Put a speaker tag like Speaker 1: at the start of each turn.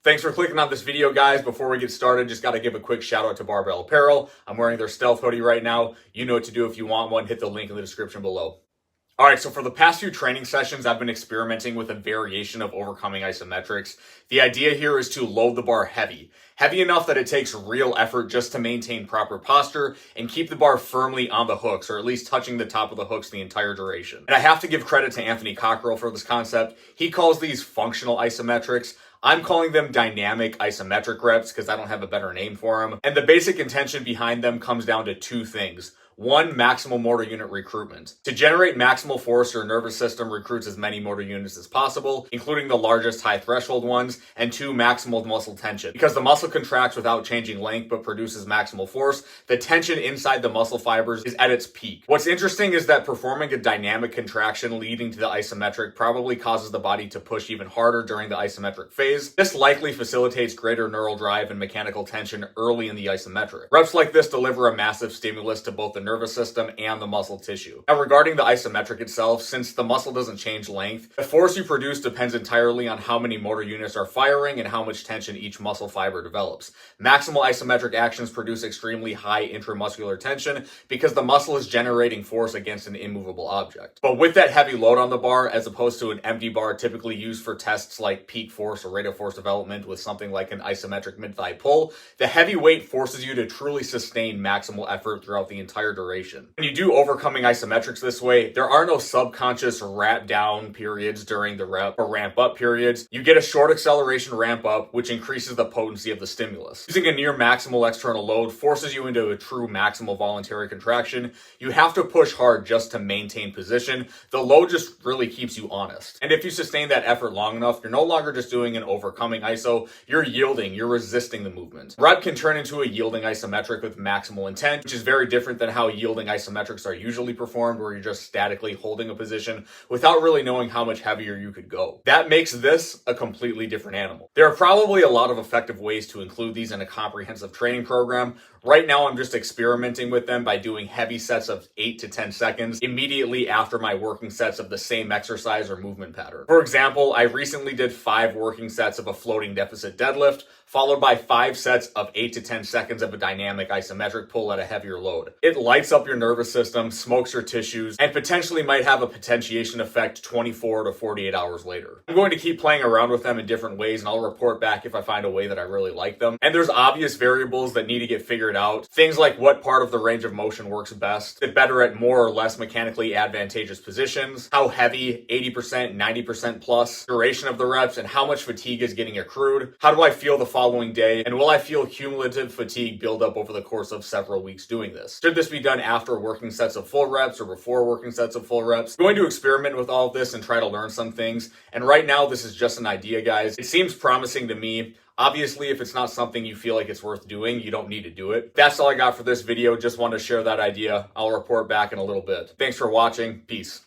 Speaker 1: Thanks for clicking on this video, guys. Before we get started, just got to give a quick shout out to Barbell Apparel. I'm wearing their stealth hoodie right now. You know what to do if you want one. Hit the link in the description below. All right, so for the past few training sessions, I've been experimenting with a variation of overcoming isometrics. The idea here is to load the bar heavy enough that it takes real effort just to maintain proper posture and keep the bar firmly on the hooks, or at least touching the top of the hooks the entire duration. And I have to give credit to Anthony Cockrell for this concept. He calls these functional isometrics. I'm calling them dynamic isometric reps because I don't have a better name for them. And the basic intention behind them comes down to two things. One, maximal motor unit recruitment. To generate maximal force, your nervous system recruits as many motor units as possible, including the largest high threshold ones. And two, maximal muscle tension. Because the muscle contracts without changing length but produces maximal force, the tension inside the muscle fibers is at its peak. What's interesting is that performing a dynamic contraction leading to the isometric probably causes the body to push even harder during the isometric phase. This likely facilitates greater neural drive and mechanical tension early in the isometric. Reps like this deliver a massive stimulus to both the nervous system and the muscle tissue. Now, regarding the isometric itself, since the muscle doesn't change length, the force you produce depends entirely on how many motor units are firing and how much tension each muscle fiber develops. Maximal isometric actions produce extremely high intramuscular tension because the muscle is generating force against an immovable object. But with that heavy load on the bar, as opposed to an empty bar typically used for tests like peak force or rate of force development with something like an isometric mid-thigh pull, the heavy weight forces you to truly sustain maximal effort throughout the entire duration. When you do overcoming isometrics this way, there are no subconscious wrap down periods during the rep or ramp up periods. You get a short acceleration ramp up, which increases the potency of the stimulus. Using a near maximal external load forces you into a true maximal voluntary contraction. You have to push hard just to maintain position. The load just really keeps you honest. And if you sustain that effort long enough, you're no longer just doing an overcoming iso, you're yielding, you're resisting the movement. Rep can turn into a yielding isometric with maximal intent, which is very different than how yielding isometrics are usually performed, where you're just statically holding a position without really knowing how much heavier you could go. That makes this a completely different animal. There are probably a lot of effective ways to include these in a comprehensive training program. Right now, I'm just experimenting with them by doing heavy sets of 8 to 10 seconds immediately after my working sets of the same exercise or movement pattern. For example, I recently did 5 working sets of a floating deficit deadlift, followed by 5 sets of 8 to 10 seconds of a dynamic isometric pull at a heavier load. It lights up your nervous system, smokes your tissues, and potentially might have a potentiation effect 24 to 48 hours later. I'm going to keep playing around with them in different ways, and I'll report back if I find a way that I really like them. And there's obvious variables that need to get figured out. Things like what part of the range of motion works best, get better at more or less mechanically advantageous positions, how heavy, 80%, 90% plus, duration of the reps, and how much fatigue is getting accrued. How do I feel the following day, and will I feel cumulative fatigue build up over the course of several weeks doing this? Should this be done after working sets of full reps or before working sets of full reps? I'm going to experiment with all of this and try to learn some things. And right now, this is just an idea, guys. It seems promising to me. Obviously, if it's not something you feel like it's worth doing, you don't need to do it. That's all I got for this video. Just wanted to share that idea. I'll report back in a little bit. Thanks for watching. Peace.